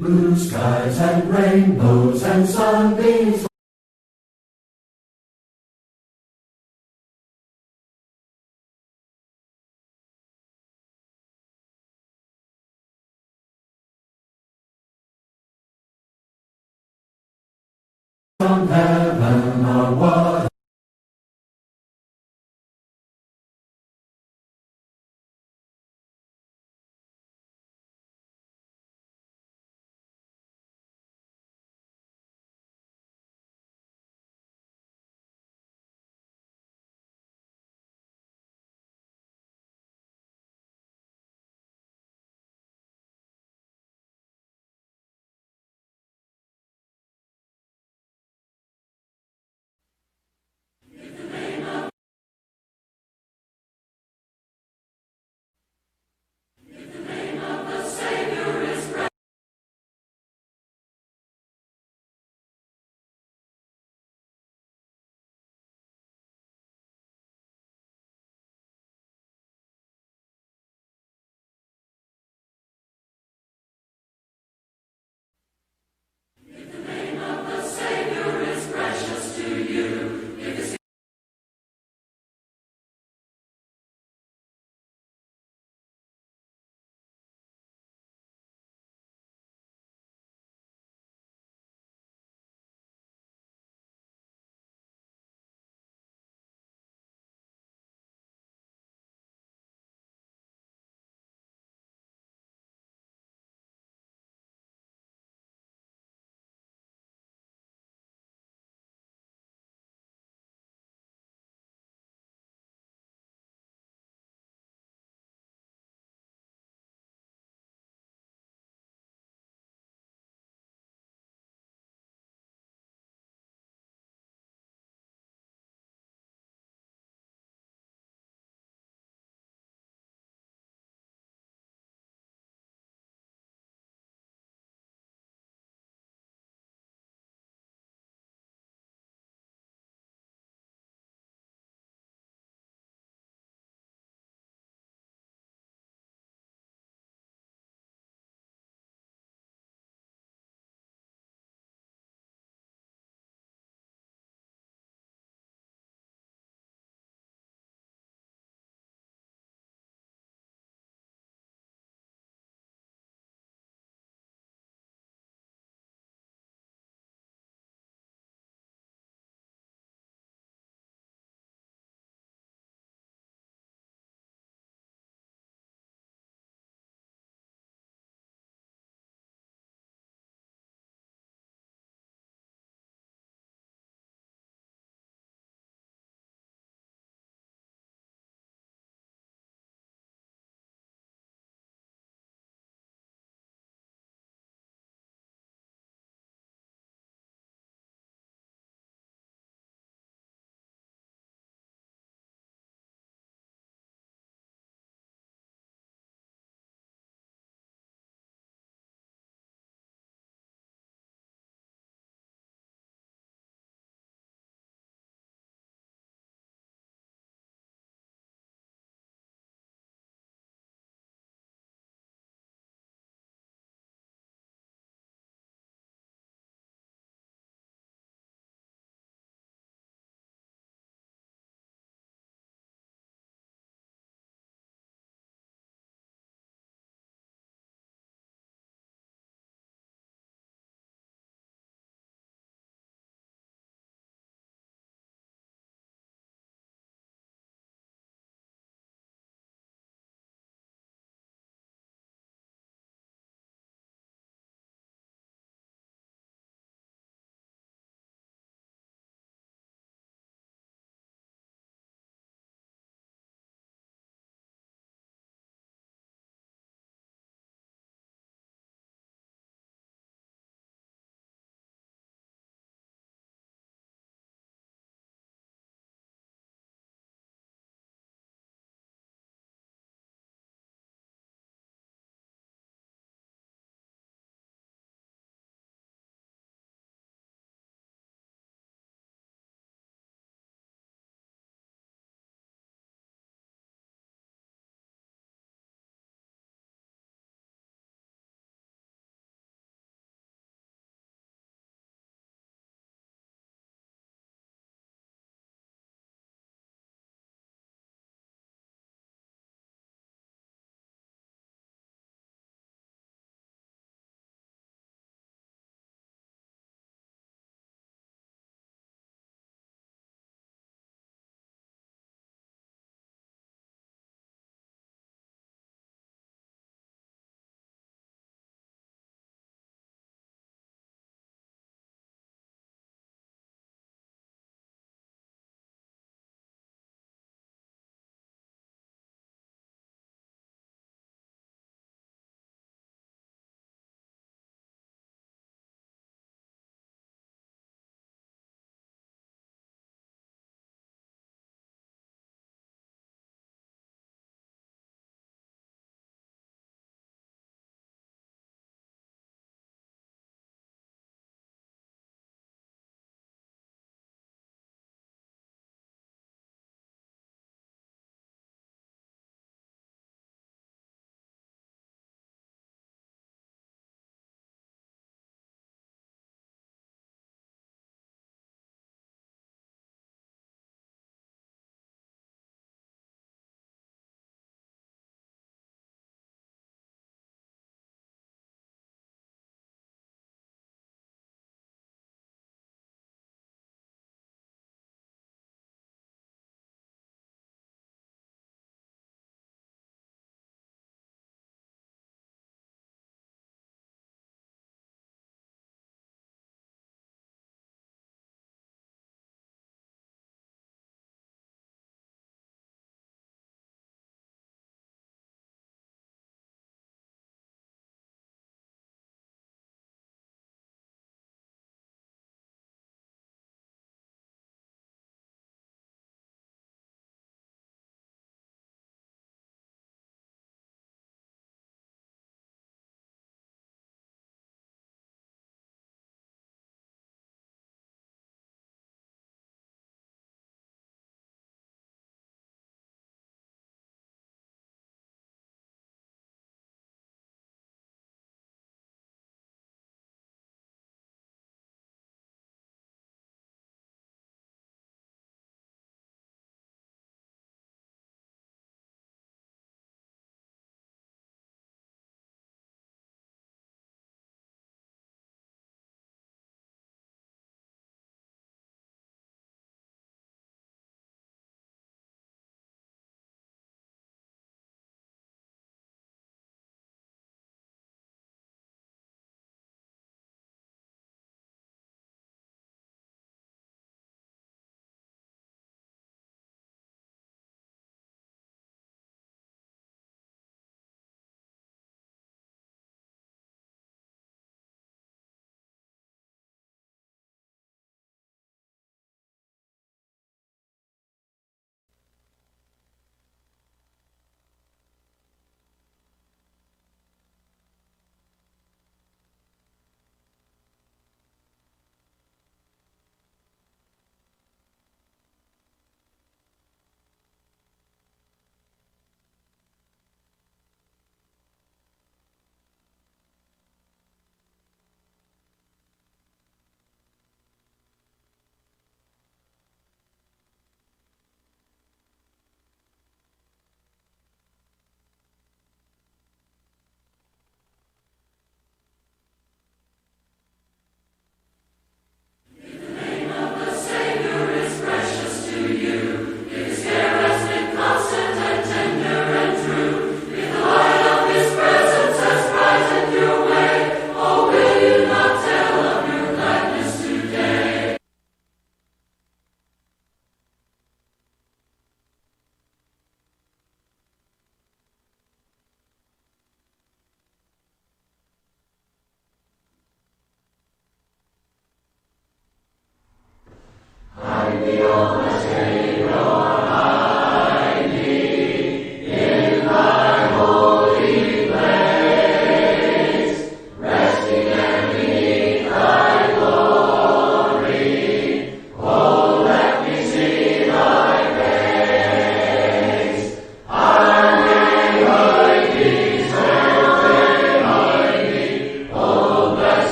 Blue skies and rainbows and sunbeams. From heaven are what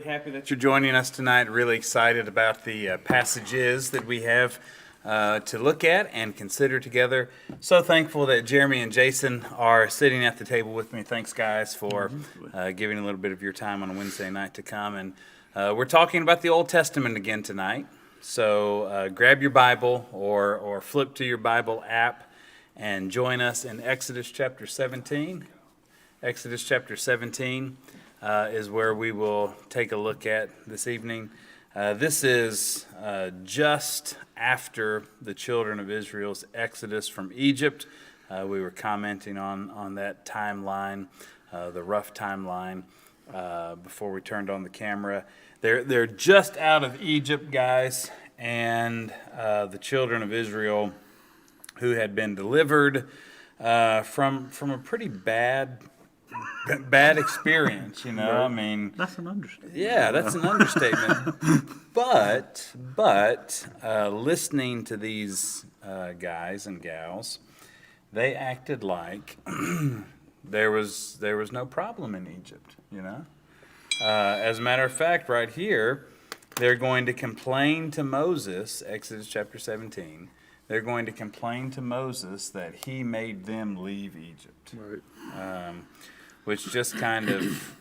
Happy that you're joining us tonight. Really excited about the passages that we have to look at and consider together. So thankful that Jeremy and Jason are sitting at the table with me. Thanks, guys, for giving a little bit of your time on a Wednesday night to come. And we're talking about the Old Testament again tonight. So grab your Bible or flip to your Bible app and join us in Exodus chapter 17. Exodus chapter 17 is where we will take a look at this evening. This is just after the children of Israel's exodus from Egypt. We were commenting on that timeline, the rough timeline, before we turned on the camera. They're just out of Egypt, guys, and the children of Israel, who had been delivered from a pretty bad experience, you know. I mean, that's an understatement. Yeah, that's an understatement. But listening to these guys and gals, they acted like there was no problem in Egypt, you know. As a matter of fact, right here, they're going to complain to Moses, Exodus chapter 17. They're going to complain to Moses that he made them leave Egypt. Right. Which just kind of,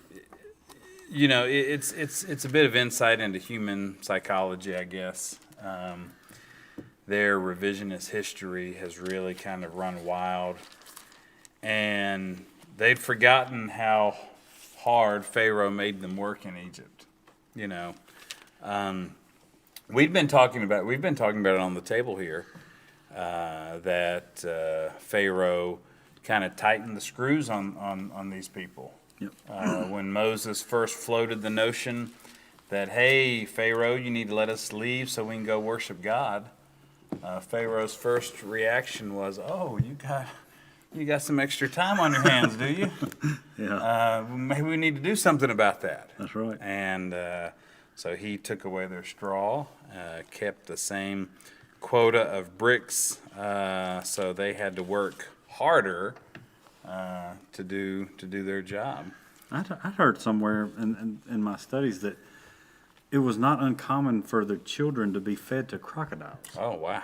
you know, it's a bit of insight into human psychology, I guess. Their revisionist history has really kind of run wild, and they'd forgotten how hard Pharaoh made them work in Egypt. You know, we've been talking about it on the table here, that Pharaoh kind of tightened the screws on these people. Yep. When Moses first floated the notion that, hey, Pharaoh, you need to let us leave so we can go worship God, Pharaoh's first reaction was, oh, you got some extra time on your hands, do you? Yeah. Maybe we need to do something about that. That's right. And so he took away their straw, kept the same quota of bricks, so they had to work harder to do their job. I heard somewhere in my studies that it was not uncommon for the children to be fed to crocodiles. Oh wow!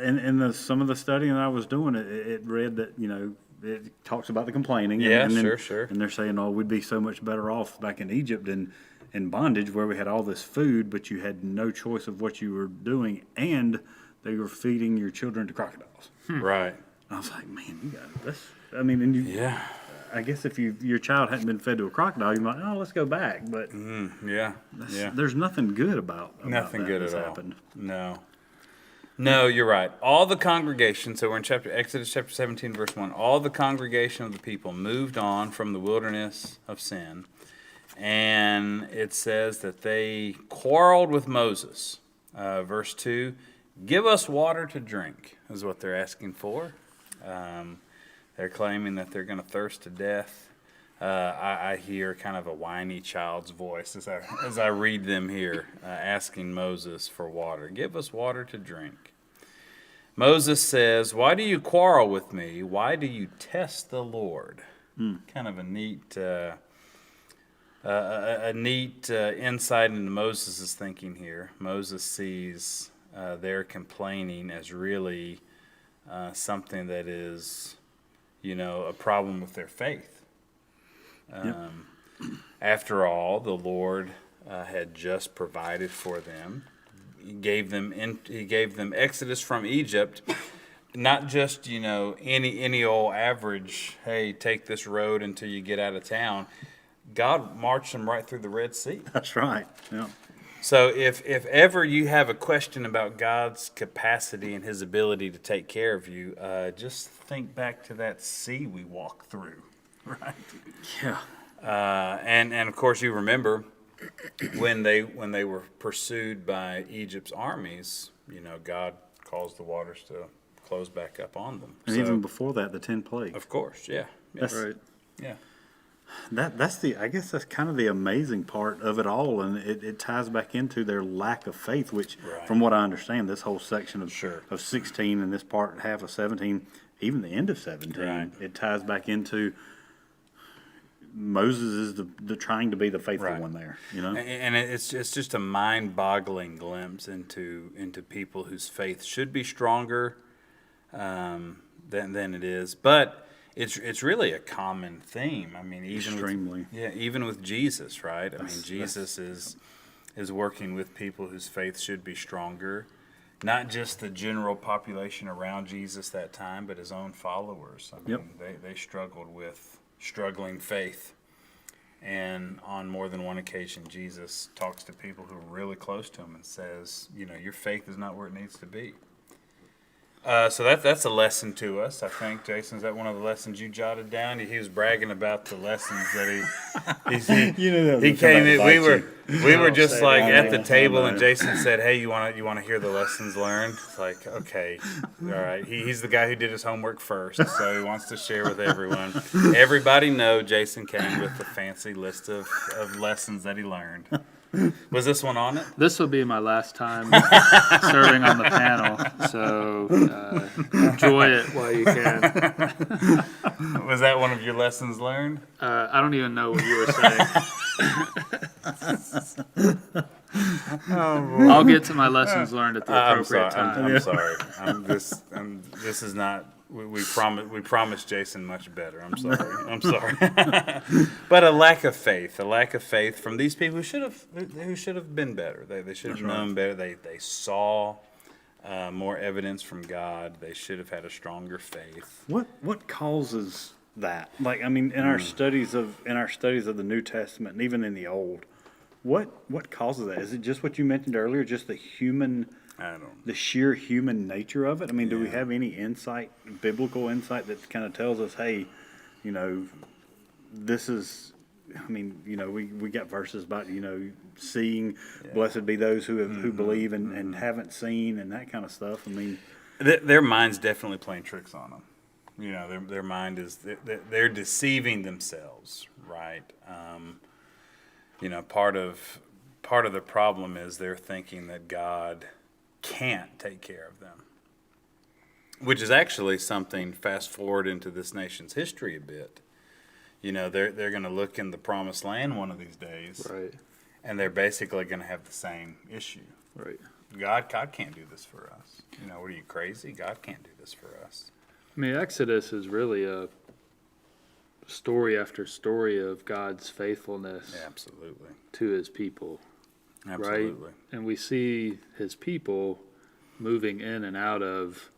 In some of the studying that I was doing, it read that, you know, it talks about the complaining. Yeah, and then, sure. And they're saying, oh, we'd be so much better off back in Egypt and in bondage, where we had all this food, but you had no choice of what you were doing, and they were feeding your children to crocodiles. Right. I was like, man, you got this. I mean, and you. Yeah. I guess if your child hadn't been fed to a crocodile, you might, oh, let's go back. But Yeah. there's nothing good about Nothing that good that's at all. happened. No, you're right. All the congregation, so we're in Exodus chapter 17, verse 1. All the congregation of the people moved on from the wilderness of sin. And it says that they quarreled with Moses. Verse 2, give us water to drink, is what they're asking for. They're claiming that they're going to thirst to death. I hear kind of a whiny child's voice as I read them here, asking Moses for water. Give us water to drink. Moses says, why do you quarrel with me? Why do you test the Lord? Kind of a neat insight into Moses' thinking here. Moses sees their complaining as really something that is, you know, a problem with their faith. After all, the Lord had just provided for them. He gave them exodus from Egypt, not just, you know, any old average, hey, take this road until you get out of town. God marched them right through the Red Sea. That's right. Yeah. So if ever you have a question about God's capacity and his ability to take care of you, just think back to that sea we walked through, right? Yeah. And of course you remember when they were pursued by Egypt's armies, you know, God caused the waters to close back up on them. And even before that, the 10 plagues. Of course, yeah. That's right. Yeah. I guess that's kind of the amazing part of it all, and it ties back into their lack of faith, which, from what I understand, this whole section of 16 and this part half of 17, even the end of 17, it ties back into Moses is the trying to be the faithful Right. one there, you know? And it's just a mind-boggling glimpse into people whose faith should be stronger than it is. But it's really a common theme. I mean, Extremely. even with Jesus, right? I mean, Jesus is working with people whose faith should be stronger. Not just the general population around Jesus that time, but his own followers. I mean, they struggled with struggling faith. And on more than one occasion, Jesus talks to people who are really close to him and says, your faith is not where it needs to be. So that's a lesson to us, I think. Jason, is that one of the lessons you jotted down? He was bragging about the lessons that he came in. We were just like at the table, and Jason said, "Hey, you want to hear the lessons learned?" It's like, okay, all right. He's the guy who did his homework first, so he wants to share with everyone. Everybody know Jason came with a fancy list of lessons that he learned. Was this one on it? This will be my last time serving on the panel, so enjoy it while you can. Was that one of your lessons learned? I don't even know what you were saying. I'll get to my lessons learned at the I'm sorry. appropriate time. I'm sorry. This is not. We promised Jason much better. I'm sorry. But a lack of faith from these people who should have been better. They should have known better. They saw more evidence from God. They should have had a stronger faith. What causes that? Like, I mean, in our studies of the New Testament and even in the Old, what causes that? Is it just what you mentioned earlier, just the sheer human nature of it? I mean, do we have any biblical insight that kind of tells us, hey, this is, I mean, we got verses about, seeing, blessed be those who believe and haven't seen and that kind of stuff. I mean, their mind's definitely playing tricks on them. Their mind is, they're deceiving themselves, right? Part of the problem is they're thinking that God can't take care of them, which is actually something, fast forward into this nation's history a bit. They're going to look in the promised land one of these days, Right. and they're basically going to have the same issue. Right. God can't do this for us. What are you, crazy? God can't do this for us. I mean, Exodus is really a story after story of God's faithfulness Absolutely. to his people. Absolutely. Right? And we see his people moving in and out of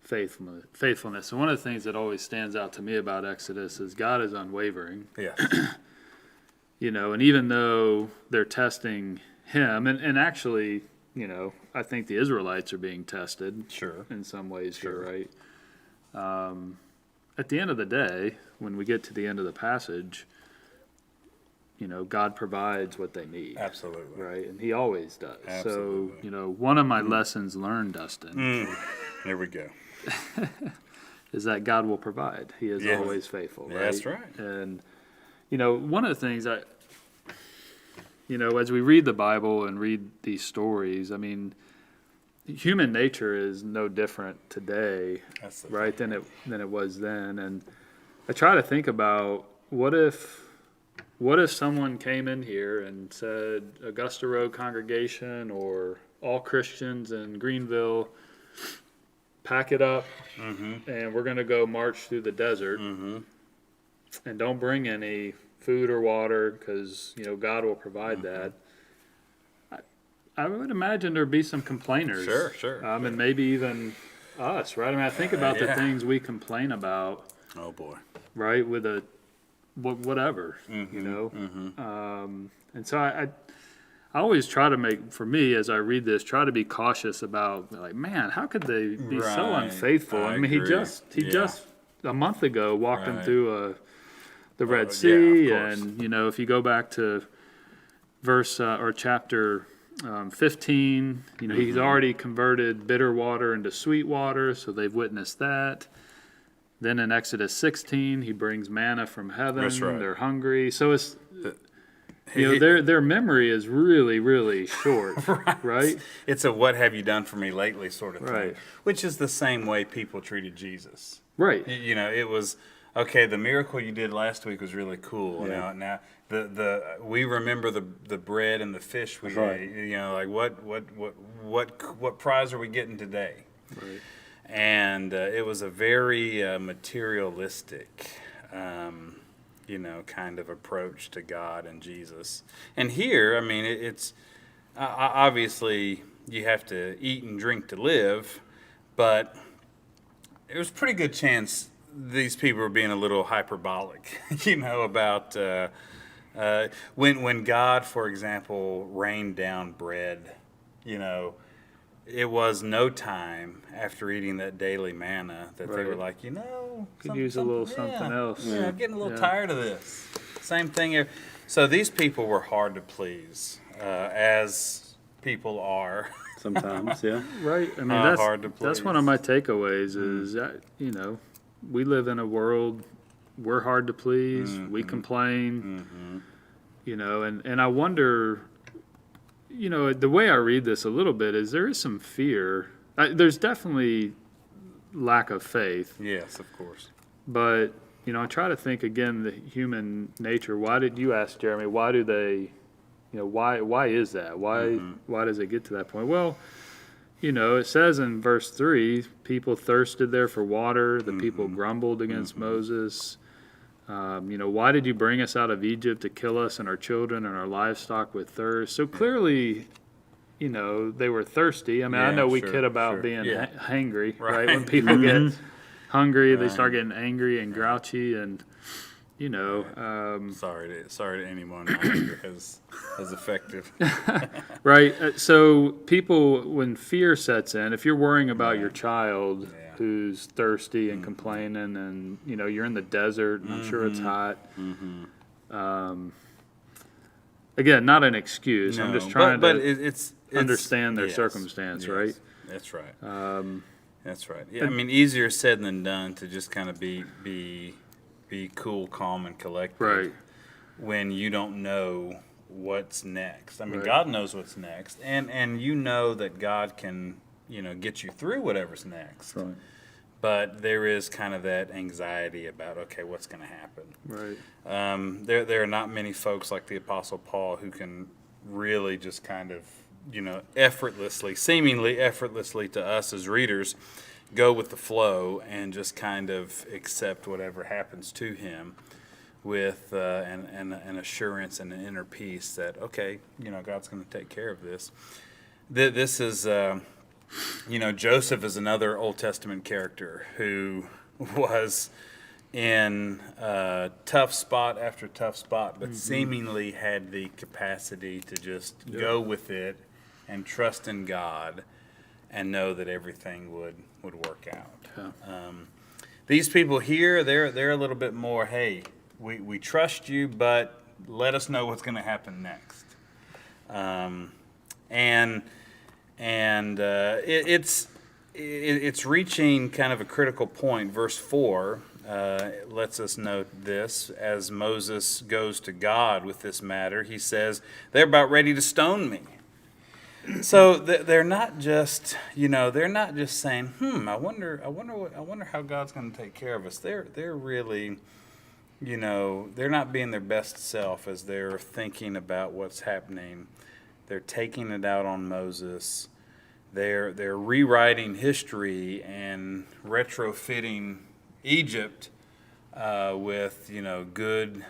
faithfulness. And one of the things that always stands out to me about Exodus is God is unwavering. Yes. And even though they're testing him, and actually, I think the Israelites are being tested Sure. in some ways here, right? At the end of the day, when we get to the end of the passage, God provides what they need. Absolutely. Right, and he always does. Absolutely. So, one of my lessons learned, Dustin, There we go. is that God will provide. He is Yes. always faithful. Yeah, Right? that's right. And, one of the things as we read the Bible and read these stories, I mean, human nature is no different today, That's the right, than it was then. And I try to think about what if someone came in here and said, Augusta Road congregation or all Christians in Greenville, pack it up, and we're going to go march through the desert, and don't bring any food or water because God will provide that. I would imagine there'd be some complainers. Sure. And maybe even us, right? I mean, I think about the things we complain about, Oh boy. right, with whatever, and so I always try to make, for me, as I read this, try to be cautious about, like, man, how could they be so Right. unfaithful? I I mean, he agree. just a month ago walked them Right. through the Red yeah, Sea, of course. and if you go back to verse or chapter 15, he's already converted bitter water into sweet water, so they've witnessed that. Then in Exodus 16, he brings manna from heaven. That's right. They're hungry. So it's, their memory is really, really short, right? It's a "what have you done for me lately" sort of thing, Right. which is the same way people treated Jesus. Right. It was okay, the miracle you did last week was really cool. Yeah. Now we remember the bread and the fish we That's right. ate. You know, like what prize are we getting today? Right. And it was a very materialistic, kind of approach to God and Jesus. And here, I mean, it's obviously you have to eat and drink to live, but there's a pretty good chance these people are being a little hyperbolic, about when God, for example, rained down bread, it was no time after eating that daily manna that they were Right. like, Could use a little something else. Yeah, I'm getting a little Yeah. tired of this. Same thing here. So these people were hard to please, as people are. Sometimes, yeah. Right. I mean, Hard to that's one please. of my takeaways is that, we live in a world, we're hard to please, we complain, and I wonder, the way I read this a little bit is there is some fear. There's definitely lack of faith, Yes, of course. but, I try to think again, the human nature. Why did you ask Jeremy, why do they, why is that? Why does it get to that point? Well, it says in verse 3, people thirsted there for water. The people grumbled against Moses. Why did you bring us out of Egypt to kill us and our children and our livestock with thirst? So clearly, they were thirsty. I mean, I Yeah, know we sure, kid about sure. being Yeah. hangry, right? Right. When people get hungry, they Right. start getting angry and grouchy and, Sorry to anyone out here as effective. right. So people, when fear sets in, if you're worrying about your child Yeah. who's thirsty and complaining, and you're in the desert, and I'm sure it's hot. Again, not an excuse. I'm just trying but to it's understand their yes, circumstance, yes, right? That's right. That's right. Yeah, I and- mean, easier said than done to just kind of be cool, calm, and collected. Right. When you don't know what's next. I mean, Right. God knows what's next, and that God can get you through whatever's next. Right. But there is kind of that anxiety about, okay, what's going to happen? Right. There are not many folks like the Apostle Paul who can really just kind of, seemingly effortlessly to us as readers, go with the flow and just kind of accept whatever happens to him with an assurance and an inner peace that, okay, God's going to take care of this. This is... Joseph is another Old Testament character who was in tough spot after tough spot, but seemingly had the capacity to just go with it and trust in God and know that everything would work out. Yeah. These people here, they're a little bit more, hey, we trust you, but let us know what's going to happen next. It's reaching kind of a critical point. Verse 4 lets us note this. As Moses goes to God with this matter, he says, they're about ready to stone me. So they're not just, saying, I wonder how God's going to take care of us. They're really, they're not being their best self as they're thinking about what's happening. They're taking it out on Moses. They're rewriting history and retrofitting Egypt with good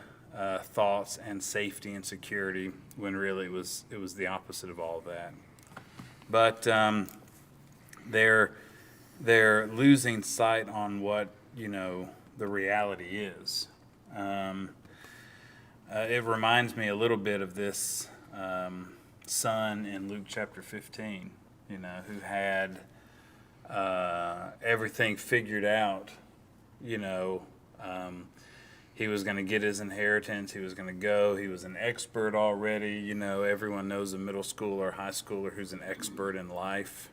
thoughts and safety and security, when really it was the opposite of all that. But they're losing sight on what the reality is. It reminds me a little bit of this son in Luke chapter 15, who had everything figured out. He was going to get his inheritance. He was going to go. He was an expert already. Everyone knows a middle schooler or high schooler who's an expert in life.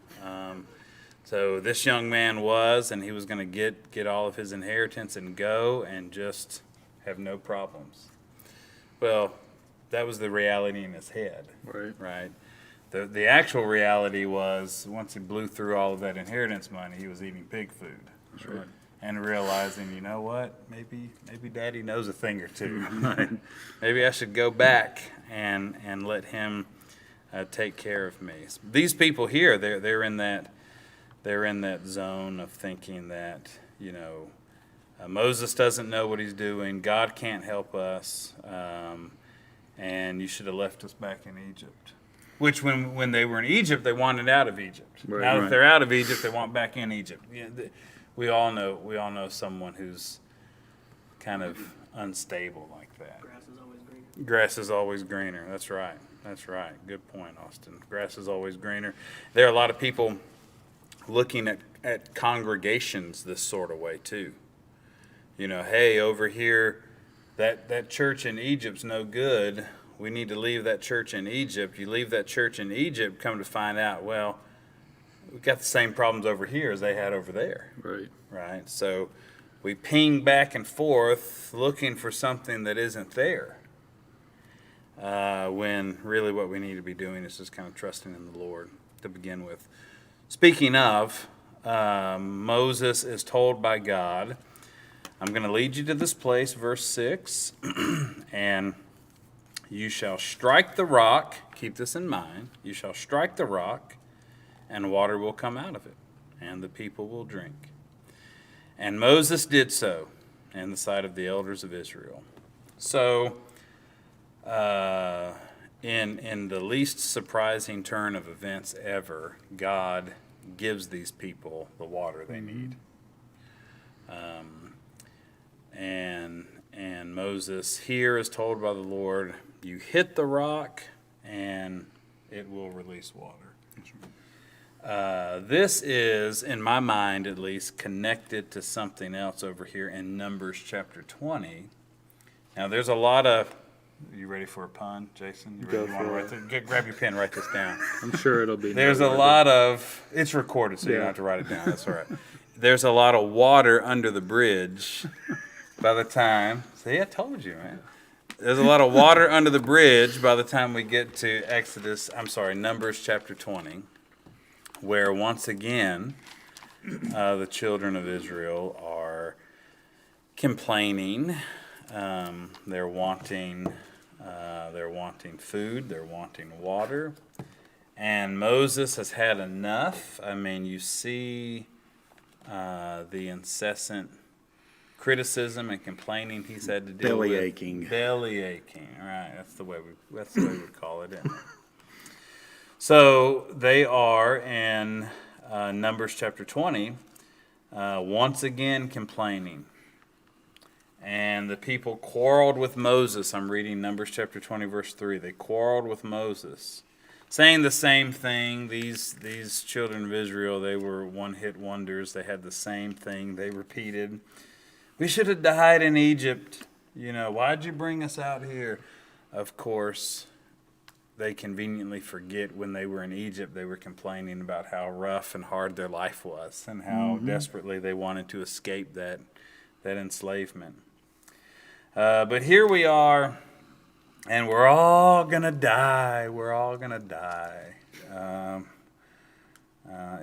So this young man was, and he was going to get all of his inheritance and go and just have no problems. Well, that was the reality in his head. Right. The actual reality was, once he blew through all of that inheritance money, he was eating pig food. That's right. and realizing, you know what, maybe Daddy knows a thing or two. Maybe I should go back and let him take care of me. These people here, they're in that zone of thinking that, you know, Moses doesn't know what he's doing. God can't help us, and you should have left us back in Egypt. Which, when they were in Egypt, they wanted out of Egypt. Right, Now that right. they're out of Egypt, they want back in Egypt. We all know someone who's kind of unstable like that. Grass is always greener. Grass is always greener. That's right. That's right. Good point, Austin. Grass is always greener. There are a lot of people looking at congregations this sort of way too. You know, hey, over here, that church in Egypt's no good. We need to leave that church in Egypt. You leave that church in Egypt, come to find out, well, we've got the same problems over here as they had over there. Right. Right? So we ping back and forth looking for something that isn't there. When really what we need to be doing is just kind of trusting in the Lord to begin with. Speaking of, Moses is told by God, I'm going to lead you to this place, verse 6, and you shall strike the rock. Keep this in mind. You shall strike the rock, and water will come out of it, and the people will drink. And Moses did so in the sight of the elders of Israel. So, in the least surprising turn of events ever, God gives these people the water they need. And Moses here is told by the Lord, you hit the rock and it will release water. This is, in my mind at least, connected to something else over here in Numbers chapter 20. Now there's a lot of, you ready for a pun, Jason? You ready? Go You wanna for write grab your pen, write this down. I'm sure it'll be. There's a noteworthy. lot of, it's recorded, so you don't Yeah. have to write it down. That's all right. There's a lot of water under the bridge by the time, see, I told you, man. There's a lot of water under the bridge by the time we get to Numbers chapter 20, where once again, the children of Israel are complaining. They're wanting food. They're wanting water. And Moses has had enough. I mean, you see the incessant criticism and complaining he's had to deal with. Belly aching. Right. That's the way we would call it. Isn't it? So they are in Numbers chapter 20, once again complaining. And the people quarreled with Moses. I'm reading Numbers chapter 20, verse 3. They quarreled with Moses, saying the same thing. These children of Israel, they were one-hit wonders. They had the same thing. They repeated, we should have died in Egypt. You know, why'd you bring us out here? Of course, they conveniently forget when they were in Egypt, they were complaining about how rough and hard their life was and how desperately they wanted to escape that enslavement. But here we are, and we're all going to die. We're all going to die.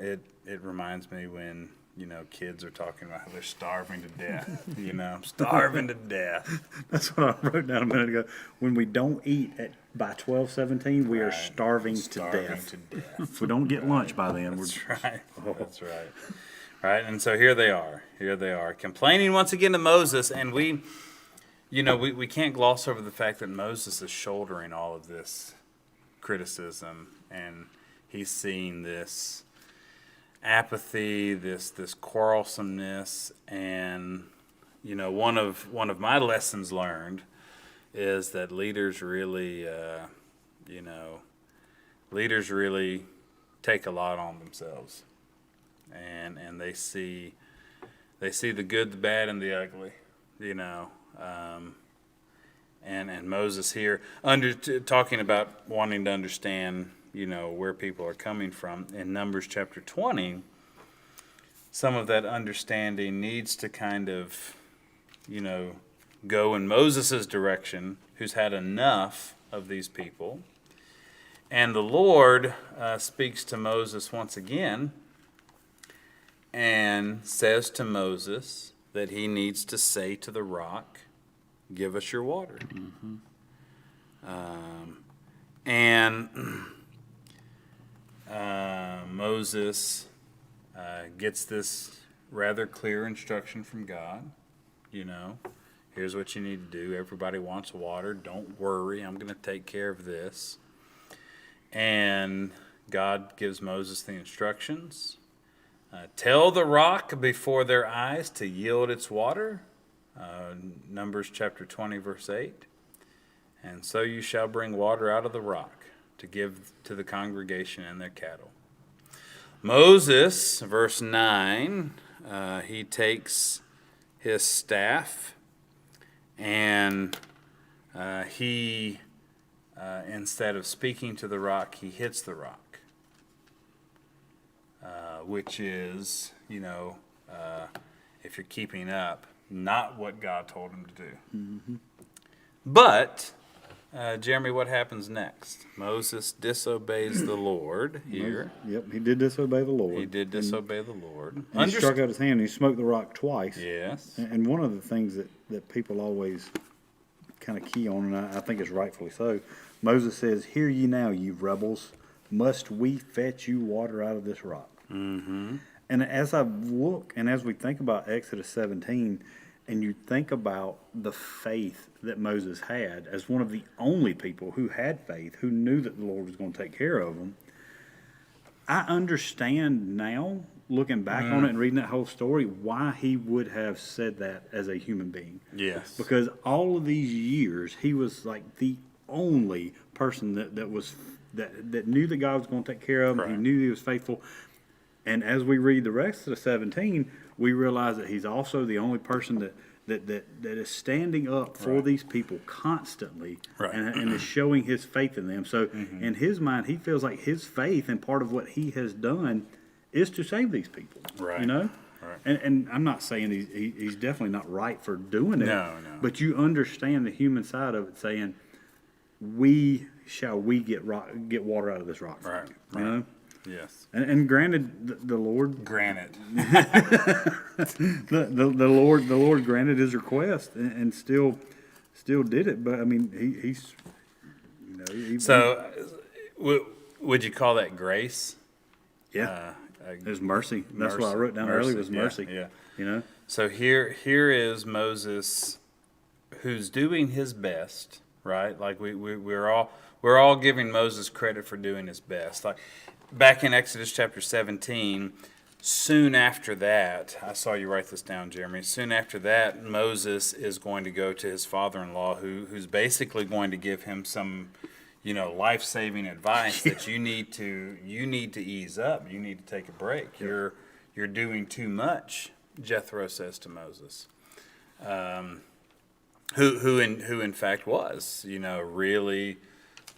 It reminds me when, you know, kids are talking about how they're starving to death. You know, starving to death. That's what I wrote down a minute ago. When we don't eat by 12:17, we are Right. starving to Starving death. to death. If we don't get lunch by then, we're That's right. That's right. Right, and so here they are. Here they are, complaining once again to Moses, and we can't gloss over the fact that Moses is shouldering all of this criticism, and he's seeing this apathy, this quarrelsomeness, and you know, one of my lessons learned is that leaders really take a lot on themselves. And they see the good, the bad, and the ugly, you know. And Moses here talking about wanting to understand, you know, where people are coming from. In Numbers chapter 20, some of that understanding needs to kind of, you know, go in Moses' direction, who's had enough of these people. And the Lord speaks to Moses once again and says to Moses, that he needs to say to the rock, "Give us your water." And Moses gets this rather clear instruction from God. Here's what you need to do. Everybody wants water. Don't worry. I'm going to take care of this. And God gives Moses the instructions. Tell the rock before their eyes to yield its water. Numbers chapter 20, verse 8. And so you shall bring water out of the rock to give to the congregation and their cattle. Moses, verse 9, he takes his staff and he, instead of speaking to the rock, he hits the rock, which is, if you're keeping up, not what God told him to do. Mm-hmm. But, Jeremy, what happens next? Moses disobeys the Lord here. Yep, he did disobey the Lord. He did disobey the Lord. And he struck out his hand and he smote the rock twice. Yes. And one of the things that people always kind of key on, and I think it's rightfully so, Moses says, "Hear ye now, you rebels, must we fetch you water out of this rock?" Mm-hmm. And as I look and as we think about Exodus 17, and you think about the faith that Moses had as one of the only people who had faith, who knew that the Lord was going to take care of them, I understand now, looking back on it and reading that whole story, why he would have said that as a human being. Yes. Because all of these years, he was like the only person that knew that God was going to take care of him. Right. He knew he was faithful. And as we read the rest of the 17, we realize that he's also the only person that is standing up for these people constantly, Right. and is showing his faith in them. So in his mind, he feels like his faith and part of what he has done is to save these people. Right. Right. Right. And I'm not saying he's definitely not right for doing it. No. But you understand the human side of it, saying, we get water out of this rock. Right. You know? Yes. And granted, the Lord, Granted. the Lord granted his request and still did it. But I mean, he's, So, would you call that grace? yeah, it was mercy. That's what I wrote down mercy, earlier was mercy. Yeah. You know, So here is Moses, who's doing his best, right? Like we're all giving Moses credit for doing his best. Like back in Exodus chapter 17, soon after that, I saw you write this down, Jeremy. Soon after that, Moses is going to go to his father-in-law, who's basically going to give him some, life-saving advice that you need to ease up. You need to take a break. You're doing too much, Jethro says to Moses. Who in fact was, really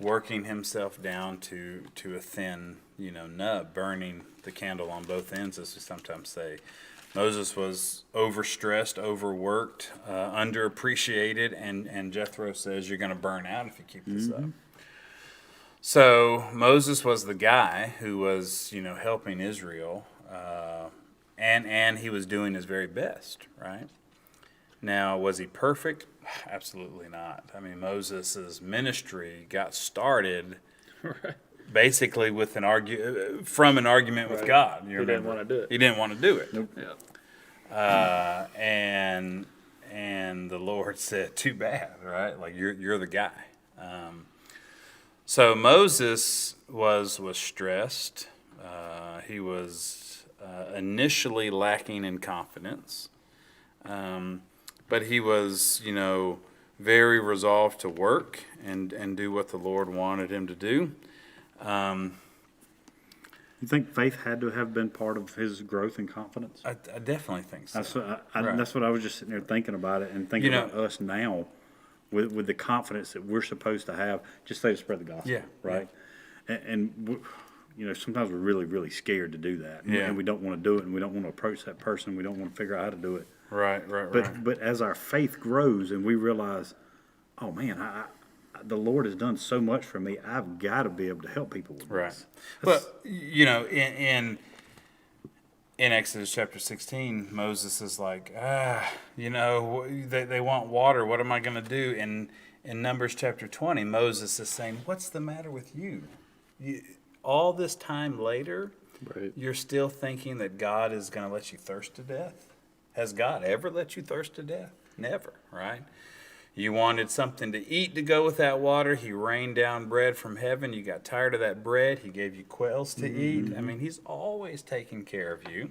working himself down to a thin, nub, burning the candle on both ends, as we sometimes say. Moses was overstressed, overworked, underappreciated, and Jethro says you're going to burn out if you keep this up. So Moses was the guy who was, helping Israel, and he was doing his very best, right? Now, was he perfect? Absolutely not. I mean, Moses' ministry got started basically with an argument with God. You He didn't want to do it. He didn't want to do it. Nope. Yeah. And the Lord said, "Too bad, right? Like you're the guy." So Moses was stressed. He was initially lacking in confidence. But he was, very resolved to work and do what the Lord wanted him to do. you think faith had to have been part of his growth and confidence? I definitely think so. That's what I was just sitting there thinking about it and thinking about us now with the confidence that we're supposed to have, just say to spread the gospel, Yeah, right? And sometimes we're really, really scared to do that, Yeah. and we don't want to do it, and we don't want to approach that person, we don't want to figure out how to do it. Right. But as our faith grows and we realize, oh man, the Lord has done so much for me, I've got to be able to help people with Right. this. But in in Exodus chapter 16, Moses is like, they want water. What am I going to do? And in Numbers chapter 20, Moses is saying, what's the matter with you? All this time later, Right. you're still thinking that God is going to let you thirst to death? Has God ever let you thirst to death? Never, right? You wanted something to eat to go with that water. He rained down bread from heaven. You got tired of that bread. He gave you quails to eat. I mean, he's always taking care of you.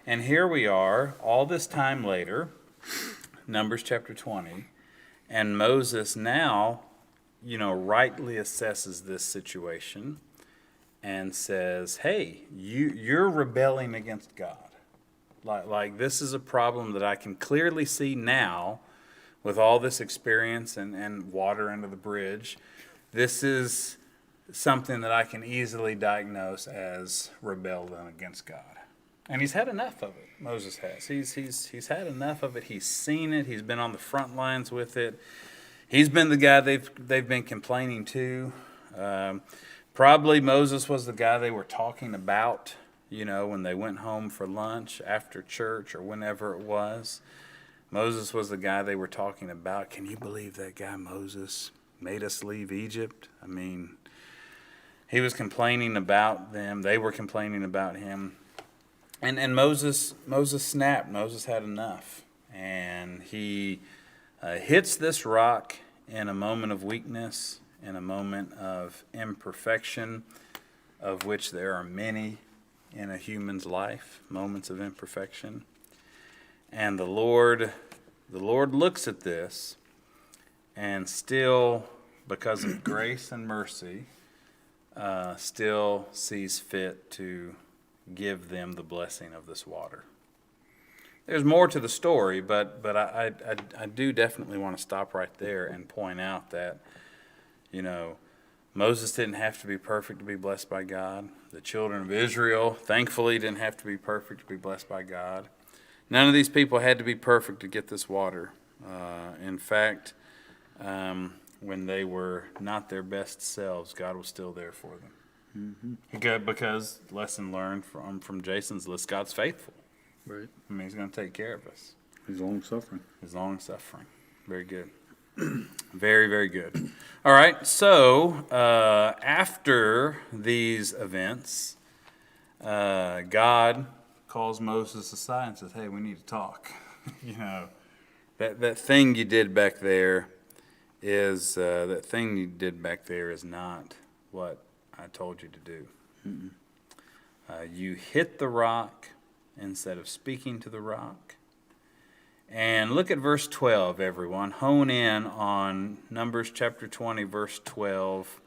And here we are, all this time later, Numbers chapter 20, and Moses now, rightly assesses this situation and says, hey, you're rebelling against God. Like this is a problem that I can clearly see now with all this experience and water under the bridge. This is something that I can easily diagnose as rebellion against God. And he's had enough of it, Moses has. He's had enough of it. He's seen it. He's been on the front lines with it. He's been the guy they've been complaining to. Probably Moses was the guy they were talking about, when they went home for lunch after church or whenever it was. Moses was the guy they were talking about. Can you believe that guy Moses made us leave Egypt? I mean, he was complaining about them. They were complaining about him. And Moses snapped. Moses had enough. And he hits this rock in a moment of weakness, in a moment of imperfection, of which there are many in a human's life, moments of imperfection. And the Lord looks at this and still, because of grace and mercy, still sees fit to give them the blessing of this water. There's more to the story, but I do definitely want to stop right there and point out that, Moses didn't have to be perfect to be blessed by God. The children of Israel, thankfully, didn't have to be perfect to be blessed by God. None of these people had to be perfect to get this water. In fact, when they were not their best selves, God was still there for them. Because lesson learned from Jason's list, God's faithful. Right. I mean, he's going to take care of us. He's long suffering. He's long suffering. Very good. Very, very good. All right, so after these events, God calls Moses aside and says, hey, we need to talk. That thing you did back there is not what I told you to do. You hit the rock instead of speaking to the rock. And look at verse 12, everyone. Hone in on Numbers chapter 20, verse 12.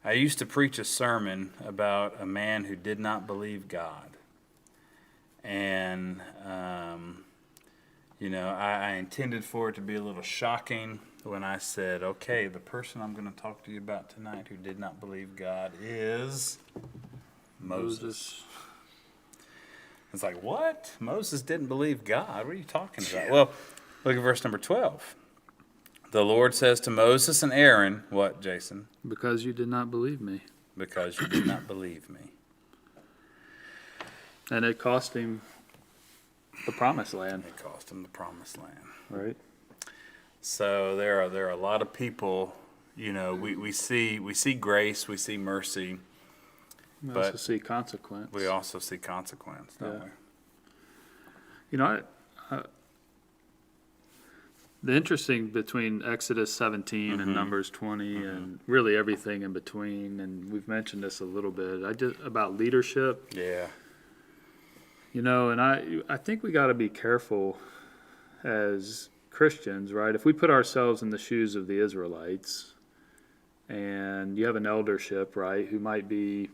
I used to preach a sermon about a man who did not believe God. And, I intended for it to be a little shocking when I said, okay, the person I'm going to talk to you about tonight who did not believe God is Moses. It's like, what? Moses didn't believe God? What are you talking about? Well, look at verse number 12. The Lord says to Moses and Aaron, what, Jason? Because you did not believe me. Because you did not believe me. And it cost him the promised land. It cost him the promised land. Right. So there are a lot of people, we see grace, we see mercy. We But also see consequence. we also see consequence, don't we? The interesting between Exodus 17 and Numbers 20 and really everything in between, and we've mentioned this a little bit, about leadership. Yeah. And I think we got to be careful as Christians, right? If we put ourselves in the shoes of the Israelites, and you have an eldership, right, who might be,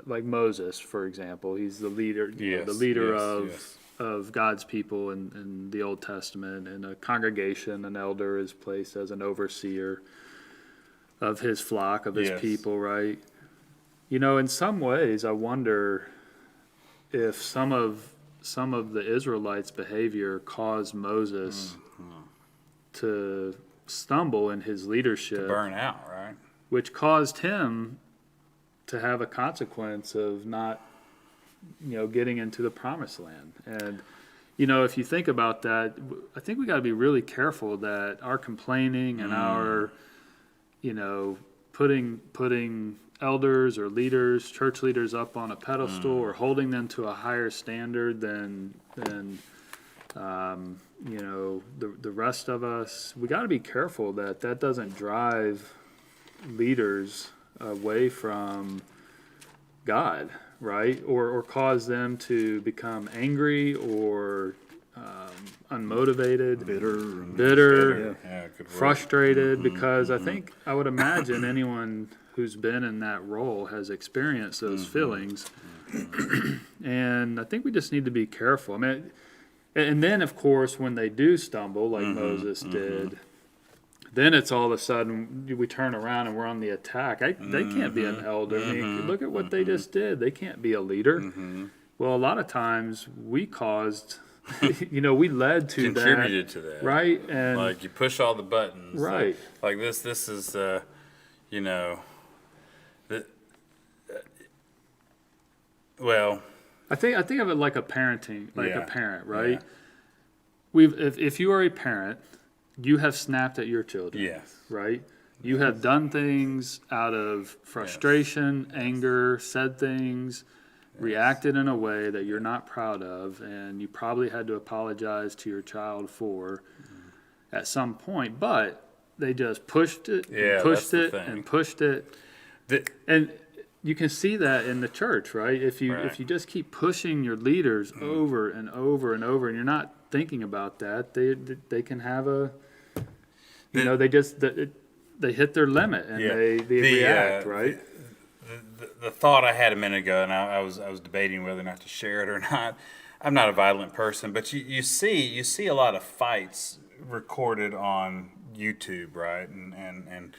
like Moses, for example, he's the leader, of God's people in the Old Testament. In a congregation, an elder is placed as an overseer of his flock, of his people, right? In some ways, I wonder if some of the Israelites' behavior caused Moses to stumble in his leadership, To burn out, right? which caused him to have a consequence of not getting into the promised land. And, if you think about that, I think we got to be really careful that our complaining and our, putting elders or leaders, church leaders up on a pedestal or holding them to a higher standard than the rest of us. We got to be careful that doesn't drive leaders away from God, right? Or cause them to become angry or unmotivated, bitter, Yeah, good word. frustrated. Because I would imagine anyone who's been in that role has experienced those feelings. And I think we just need to be careful. I mean, and then of course when they do stumble like Moses did, then it's all of a sudden we turn around and we're on the attack. They can't be an elder. I mean, look at what they just did. They can't be a leader. Well, a lot of times we caused, we led to that. Contributed to that. Right. And Like you push all the buttons. Right. Like this is, well, I think of it like a parenting, like Yeah. a parent, right? Yeah. If you are a parent, you have snapped at your children. yes. Right? You have done things out of frustration, anger, said things, reacted in a way that you're not proud of, and you probably had to apologize to your child for at some point, but they just pushed it, Yeah, and pushed that's the it, thing. and pushed it. And you can see that in the church, right? If you just keep pushing your leaders over and over and over, and you're not thinking about that, they can have they hit their limit and Yeah. they react, right? The thought I had a minute ago, and I was debating whether or not to share it or not. I'm not a violent person, but you see a lot of fights recorded on YouTube, right? And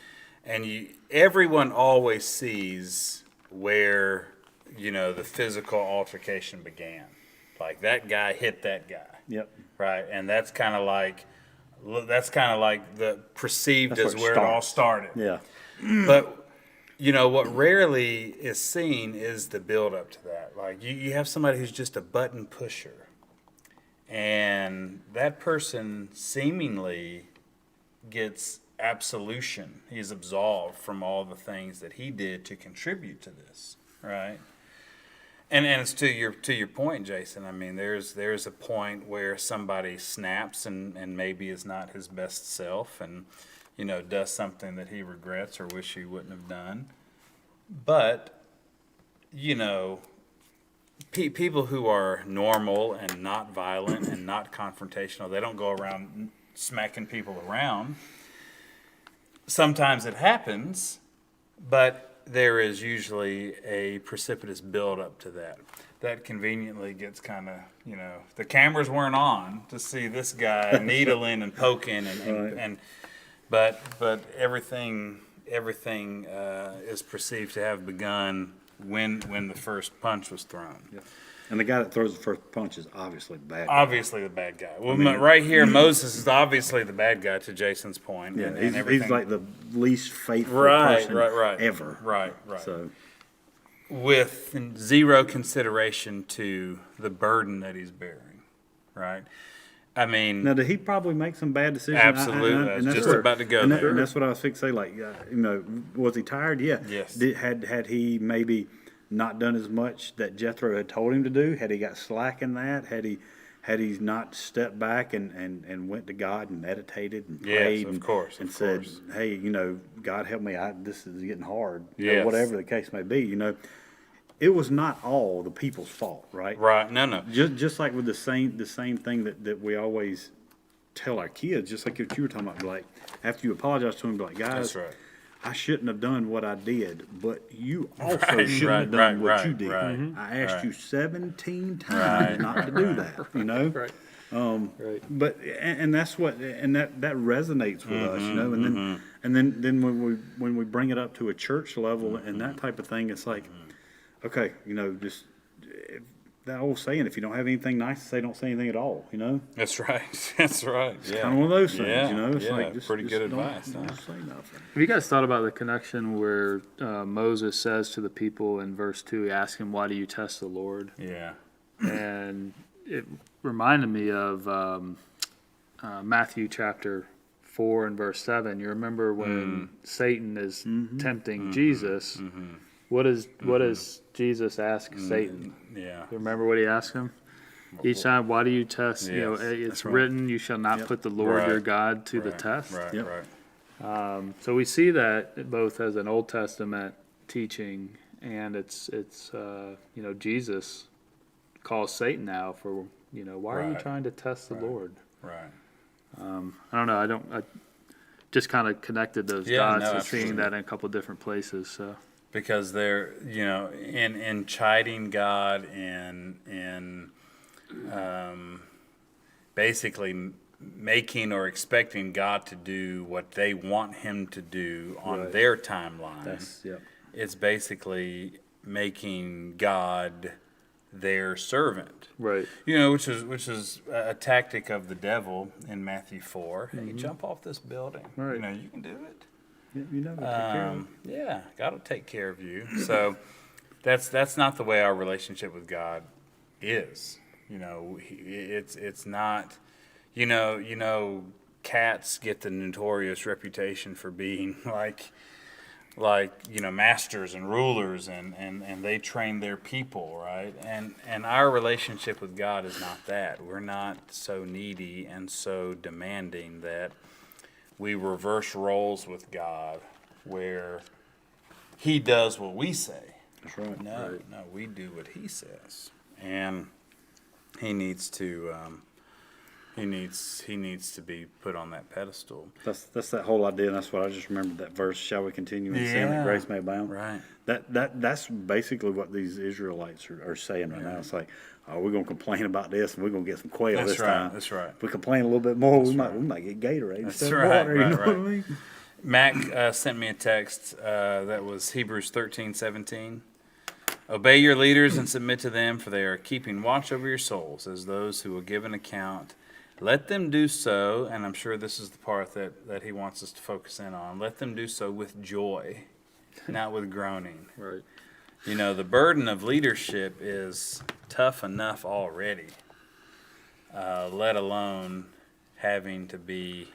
everyone always sees where the physical altercation began. Like that guy hit that guy. Yep. Right, and that's kind of like the perceived That's as where where it it all started. Yeah. But what rarely is seen is the build up to that. Like you have somebody who's just a button pusher, and that person seemingly gets absolution. He's absolved from all the things that he did to contribute to this, right? And it's to your point, Jason. I mean, there's a point where somebody snaps and maybe is not his best self, and does something that he regrets or wish he wouldn't have done. But people who are normal and not violent and not confrontational, they don't go around smacking people around. Sometimes it happens, but there is usually a precipitous build up to that. That conveniently gets kind of, the cameras weren't on to see this guy needling and poking but everything is perceived to have begun when the first punch was thrown. Yeah. And the guy that throws the first punch is obviously the bad guy. Obviously the bad guy. Well, right here, Moses is obviously the bad guy, to Jason's point. Yeah, and everything. he's like the least faithful Right, person right. ever. Right. So With zero consideration to the burden that he's bearing, right? I mean, now, did he probably make some bad decisions? Absolutely. I was just about to go there. And that's what I was fixing to say. Like, was he tired? Yeah. Yes. Had he maybe not done as much that Jethro had told him to do? Had he got slack in that? Had he not stepped back and went to God and meditated and prayed? Of course. And said, hey, God help me. This is getting hard. Yes. Whatever the case may be, It was not all the people's fault, right? Right. No. Just like with the same thing that we always tell our kids, just like what you were talking about, like after you apologize to them, be like, guys, That's right. I shouldn't have done what I did, but you also Right, shouldn't right, have done right, what you right, did. right, I asked right. you 17 times not to do that, Right. Right. But and that's what that resonates with us, and then when we bring it up to a church level and that type of thing, it's like, okay, just that old saying, if you don't have anything nice to say, don't say anything at all, you know? That's right. That's right. Yeah. Kind of one of those things, Yeah, you know? It's yeah, like, just, pretty good don't- advice, huh? Don't say nothing. Have you guys thought about the connection where Moses says to the people in verse 2, he asks him, "Why do you test the Lord?" Yeah. And it reminded me of Matthew chapter 4 and verse 7. You remember when Satan is tempting Jesus, what does Jesus ask Satan? Yeah. You remember what he asked him? Each time, why do you test? Yes, It's that's right. written, you shall not Yep. put the Lord your Right. God to the Right, test. Right. Yep. Right. So we see that both as an Old Testament teaching, and it's Jesus calls Satan out for why are you Right. trying to test the Lord? Right. I don't know. I just kind of connected those Yeah, dots no, and seeing absolutely. that in a couple different places. So Because they're in chiding God in basically making or expecting God to do what they want Him to do on Right. their timeline. Yep. It's basically making God their servant. right, Which is a tactic of the devil in Matthew 4. Hey, jump off this building. Right. You can do it. You know, take care of it. Yeah, God will take care of you. So that's not the way our relationship with God is. It's not. Cats get the notorious reputation for being like masters and rulers, and they train their people, right? And our relationship with God is not that. We're not so needy and so demanding that we reverse roles with God, where He does what we say. That's right. No, we do what He says, and He needs to. He needs to be put on that pedestal. That's that whole idea, and that's what I just remembered, that verse, shall we continue in sin Yeah. that grace may abound? Right. That's basically what these Israelites are saying right now. It's like, oh, we're gonna complain about this and we're gonna get some quail That's this right, time. that's right. If we complain a little bit more, we might get Gatorade That's instead right, of water, you right, know right. what I mean? Mac sent me a text that was Hebrews 13:17. Obey your leaders and submit to them, for they are keeping watch over your souls as those who will give an account. Let them do so, and I'm sure this is the part that he wants us to focus in on. Let them do so with joy, not with groaning. right. The burden of leadership is tough enough already, let alone having to be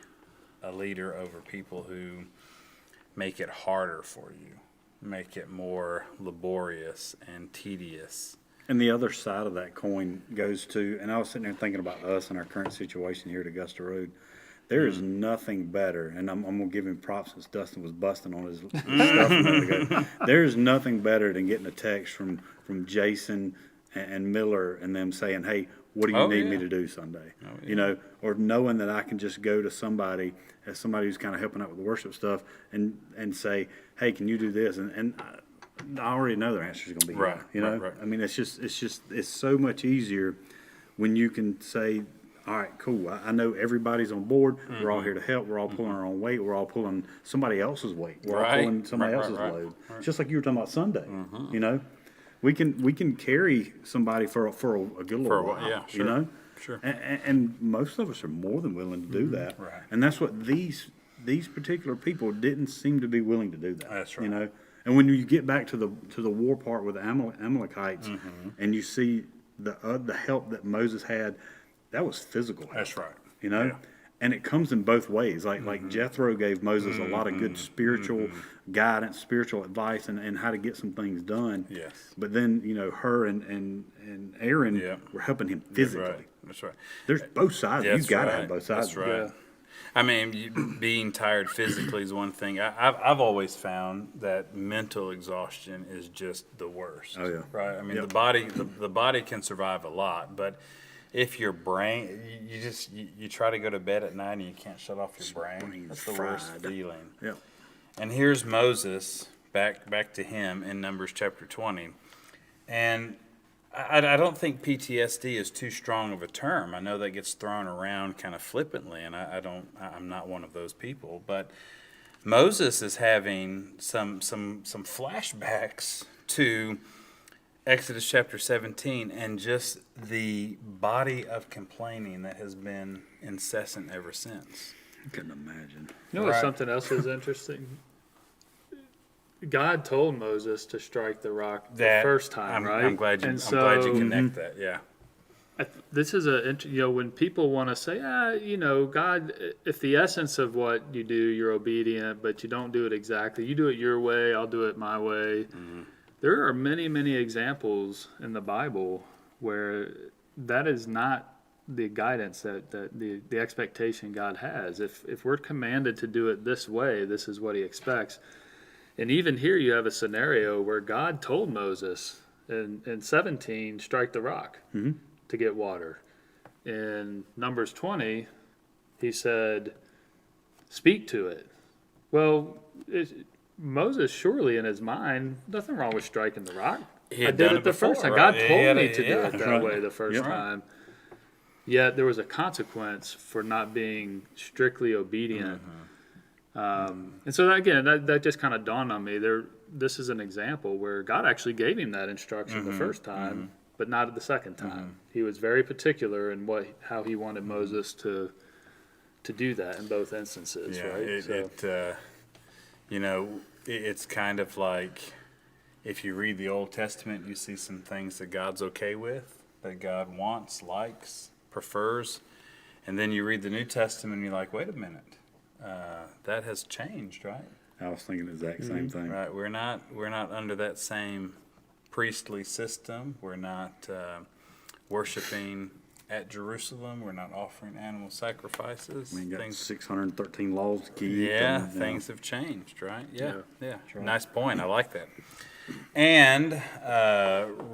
a leader over people who make it harder for you, make it more laborious and tedious. And the other side of that coin goes to, and I was sitting there thinking about us and our current situation here at Augusta Road. There is nothing better, and I'm going to give him props since Dustin was busting on his stuff a minute ago. There is nothing better than getting a text from Jason and Miller and them saying, hey, what do you Oh, need me yeah. to do Sunday? Yeah. Or knowing that I can just go to somebody, as somebody who's kind of helping out with the worship stuff, and say, hey, can you do this? And I already know their answer is going to be Right, yeah, right. I mean, it's so much easier when you can say, all right, cool. I know everybody's on board. We're all here to help. We're all pulling our own weight. We're all pulling somebody else's weight. We're all Right. pulling somebody Right, else's right, load. right. Just like you were talking about Sunday. We can carry somebody for a good little while. Yeah, sure. Sure. And most of us are more than willing to do that. Right. And that's what these particular people didn't seem to be willing to do that. That's right. And when you get back to the war part with the Amalekites, and you see the help that Moses had, that was physical help. That's right. Yeah. And it comes in both ways. Like Jethro gave Moses a lot of good spiritual guidance, spiritual advice, and how to get some things done. Yes. But then her and Aaron Yeah. were helping him physically. Right. That's right. There's both sides. That's You've got to right. have both sides. That's right. I mean, being tired physically is one thing. I've always found that mental exhaustion is just the worst. Oh, yeah. Right. I mean, Yep. the body can survive a lot, but if your brain, you try to go to bed at night and you can't shut off your brain. brain's That's the worst fried. feeling. Yeah. And here's Moses, back to him in Numbers chapter 20. And I don't think PTSD is too strong of a term. I know that gets thrown around kind of flippantly, and I'm not one of those people. But Moses is having some flashbacks to Exodus chapter 17 and just the body of complaining that has been incessant ever since. I couldn't imagine. You know what? Right. Something else is interesting. God told Moses to strike the rock the first time, right? I'm glad you. And I'm glad you so- connect that. Yeah. This is when people want to say, God, if the essence of what you do, you're obedient, but you don't do it exactly. You do it your way, I'll do it my way. Mm-hmm. There are many, many examples in the Bible where that is not the guidance that the expectation God has. If we're commanded to do it this way, this is what he expects. And even here you have a scenario where God told Moses in 17, strike the rock to get water. In Numbers 20, he said, speak to it. Well, Moses surely in his mind, nothing wrong with striking the rock. He I had did done it it the before, first time. right? God He told had me it- to do yeah. it that Right. way the first Yep. time. Yet there was a consequence for not being strictly obedient. And so that just kind of dawned on me. This is an example where God actually gave him that instruction the first time, but not the second time. He was very particular in how he wanted Moses to do that in both instances, Yeah. right? It's kind of like if you read the Old Testament, you see some things that God's okay with, that God wants, likes, prefers, and then you read the New Testament and you're like, wait a minute, that has changed, right? I was thinking the exact same thing. Right. We're not under that same priestly system. We're not worshiping at Jerusalem. We're not offering animal sacrifices. I mean, you got Things 613 laws to keep. Yeah, and, things have changed, right? Yeah. Yeah. Nice point. I like that. And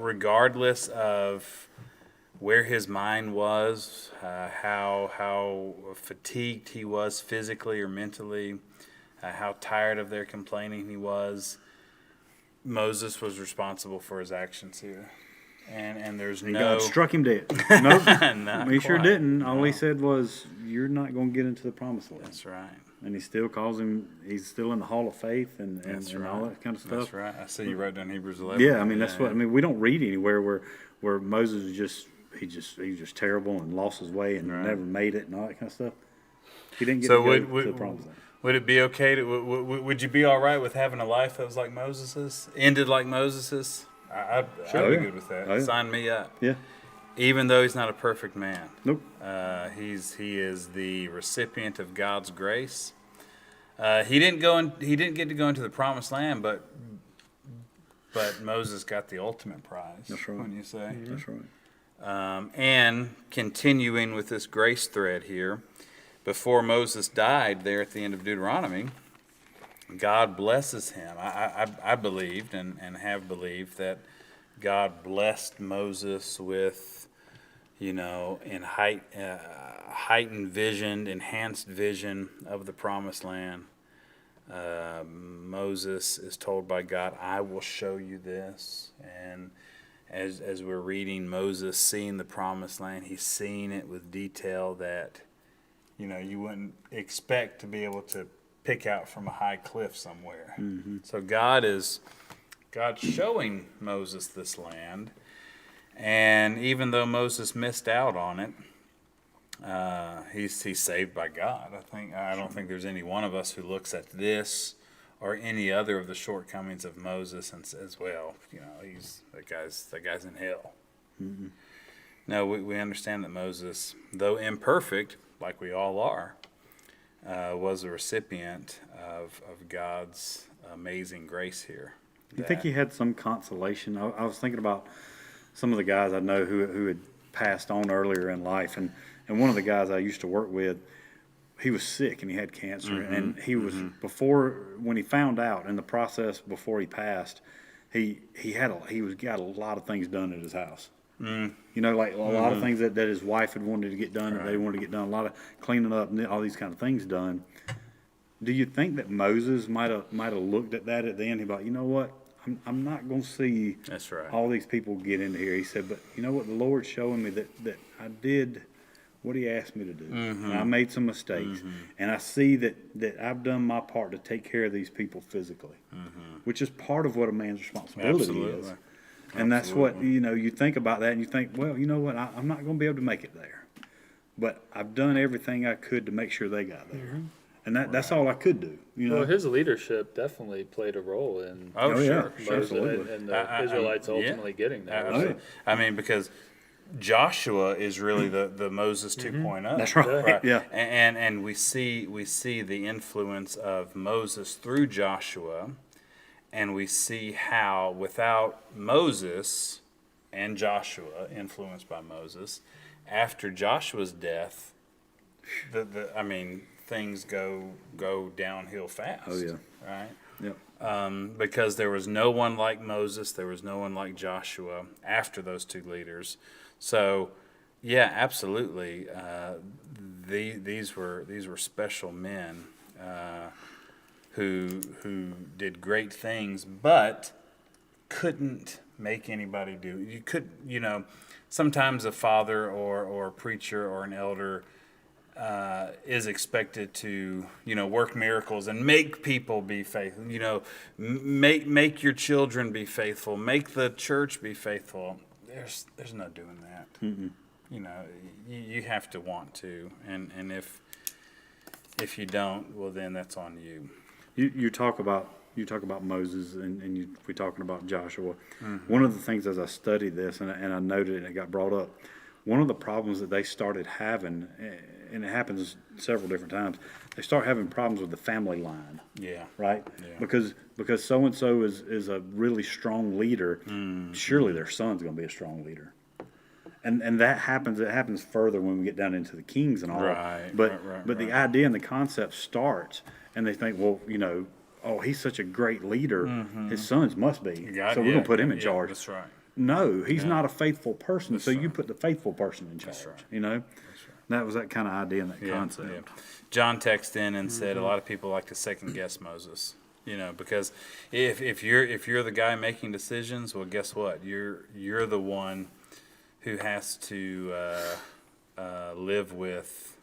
regardless of where his mind was, how fatigued he was physically or mentally, how tired of their complaining he was, Moses was responsible for his actions here. And there's And no God struck him dead. Nope. Not He sure quite. didn't. All he No. said was, you're not going to get into the promised land. That's right. And he still calls him, he's still in the hall of faith and That's all right. that kind of stuff. That's right. I see you wrote down Hebrews 11. Yeah, I mean, that's what, I mean, we don't read anywhere where Moses is he was just terrible and lost his way and Right. never made it and all that kind of stuff. He didn't get So to go to the promised land. would it be okay to? Would you be all right with having a life that was like Moses's, ended like Moses's? I'd Sure. be good with that. Oh, yeah. Sign me up. Yeah. Even though he's not a perfect man, Nope. he is the recipient of God's grace. He didn't get to go into the promised land, but Moses got the ultimate prize. That's right. When you say. That's right. And continuing with this grace thread here, before Moses died there at the end of Deuteronomy, God blesses him. I believed and have believed that God blessed Moses with, in heightened vision, enhanced vision of the promised land. Moses is told by God, I will show you this. And as we're reading Moses seeing the promised land, he's seeing it with detail that, you wouldn't expect to be able to pick out from a high cliff somewhere. Mm-hmm. So God's showing Moses this land. And even though Moses missed out on it, he's saved by God. I don't think there's any one of us who looks at this or any other of the shortcomings of Moses and says, well, that guy's in hell. Mm-hmm. No, we understand that Moses, though imperfect, like we all are, was a recipient of God's amazing grace here. You think he had some consolation? I was thinking about some of the guys I know who had passed on earlier in life, and one of the guys I used to work with, he was sick and he had cancer, and he was when he found out in the process before he passed, he got a lot of things done at his house. Like a lot of things that his wife had wanted to get done, that they wanted to get done, a lot of cleaning up and all these kind of things done. Do you think that Moses might have looked at that at the end? He'd be like, you know what? I'm not going to see That's right. all these people get into here. He said, but you know what? The Lord's showing me that I did what he asked me to do. And I made some mistakes. And I see that I've done my part to take care of these people physically, which is part of what a man's responsibility is. And that's what, you think about that and you think, well, you know what, I'm not going to be able to make it there. But I've done everything I could to make sure they got there. And that's all I could do, Well, his leadership definitely played a role in Oh, sure. yeah, sure, absolutely. and the Israelites ultimately getting there. Absolutely. I mean, because Joshua is really the Moses 2.0. That's right. Yeah. And we see the influence of Moses through Joshua, and we see how without Moses and Joshua, influenced by Moses, after Joshua's death, things go downhill fast. Oh, yeah. Right? Yep. Because there was no one like Moses, there was no one like Joshua after those two leaders. So, yeah, absolutely. These were special men who did great things, but couldn't make anybody do. You could, sometimes a father or a preacher or an elder is expected to, work miracles and make people be faithful. Make your children be faithful. Make the church be faithful. There's no doing that. You have to want to, and if you don't, well, then that's on you. You talk about Moses and we're talking about Joshua. One of the things as I studied this and I noted and it got brought up, one of the problems that they started having, and it happens several different times, they start having problems with the family line. Yeah. Right? Yeah. Because so and so is a really strong leader, surely their son's going to be a strong leader. And that happens. It happens further when we get down into the kings and all. Right. But the idea and the concept starts, and they think, well, oh, he's such a great leader. His sons must be. So we're going to put him in charge. That's right. No, he's not a faithful person. So you put the faithful person in charge. That's right. That was that kind of idea and that concept. Yeah. John texted in and said a lot of people like to second guess Moses. Because if you're the guy making decisions, well, guess what? You're the one who has to live with,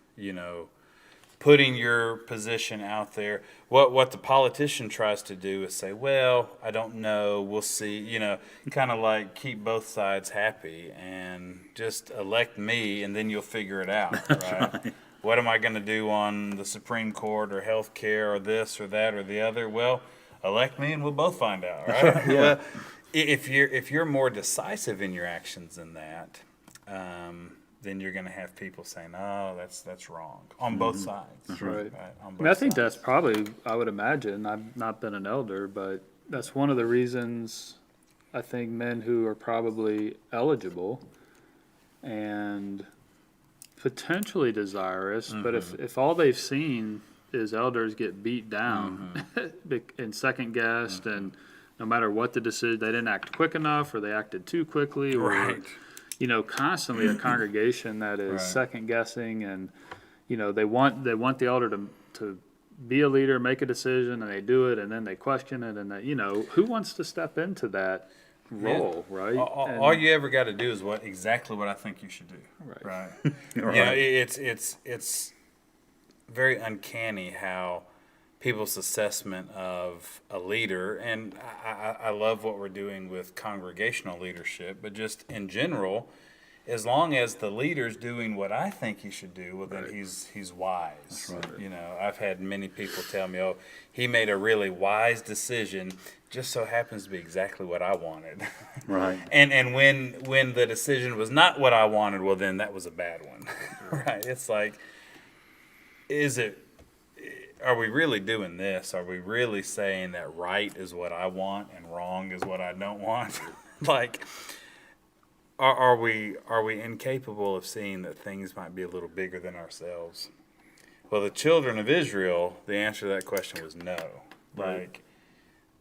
putting your position out there. What the politician tries to do is say, well, I don't know, we'll see, kind of like keep both sides happy and just elect me and then you'll figure it out, right? What am I going to do on the Supreme Court or health care or this or that or the other? Well, elect me and we'll both find out, right? Well, if you're more decisive in your actions than that, then you're going to have people saying, "Oh, that's wrong" on both sides. That's right. On both I mean, I think sides. that's probably, I would imagine, I've not been an elder, but that's one of the reasons I think men who are probably eligible and potentially desirous, but if all they've seen is elders get beat down and second guessed, and no matter what the decision, they didn't act quick enough or they acted too quickly, or constantly a congregation that is second guessing, and they want the elder to be a leader, make a decision, and they do it, and then they question it, and who wants to step into that role, right? All you ever got to do is exactly what I think you should do. Right. It's very uncanny how people's assessment of a leader, and I love what we're doing with congregational leadership, but just in general, as long as the leader's doing what I think he should do, well, then he's wise. That's right. I've had many people tell me, oh, he made a really wise decision, just so happens to be exactly what I wanted. Right. And when the decision was not what I wanted, well, then that was a bad one. Right. It's like, are we really doing this? Are we really saying that right is what I want and wrong is what I don't want? Like, are we incapable of seeing that things might be a little bigger than ourselves? Well, the children of Israel, the answer to that question was no. Like,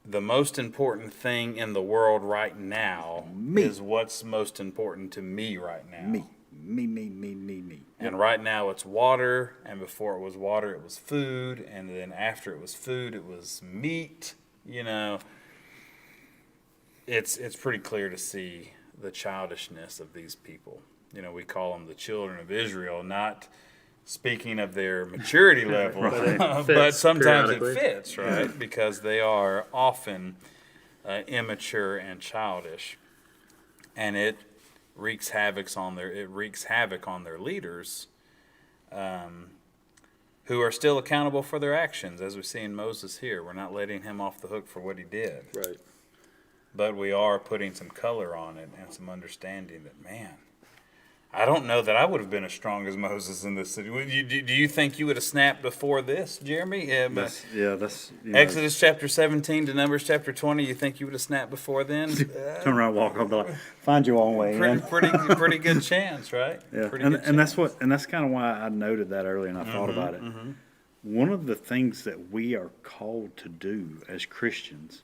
the most important thing in the world right now is what's most important to me right now. Me. And right now it's water, and before it was water, it was food, and then after it was food, it was meat. It's pretty clear to see the childishness of these people. We call them the children of Israel, not speaking of their maturity level, but sometimes it fits, right? Because they are often immature and childish. and it wreaks havoc on their leaders, who are still accountable for their actions, as we see in Moses here. We're not letting him off the hook for what he did, Right. but we are putting some color on it and some understanding that, man, I don't know that I would have been as strong as Moses in this city. Do you think you would have snapped before this, Jeremy? That's you know, Exodus chapter 17 to Numbers chapter 20, you think you would have snapped before then? turn around, walk off the line, find your own way in. Pretty good chance, right? Yeah, Pretty and, good and that's chance. that's kind of why I noted that earlier, and I thought about it. One of the things that we are called to do as Christians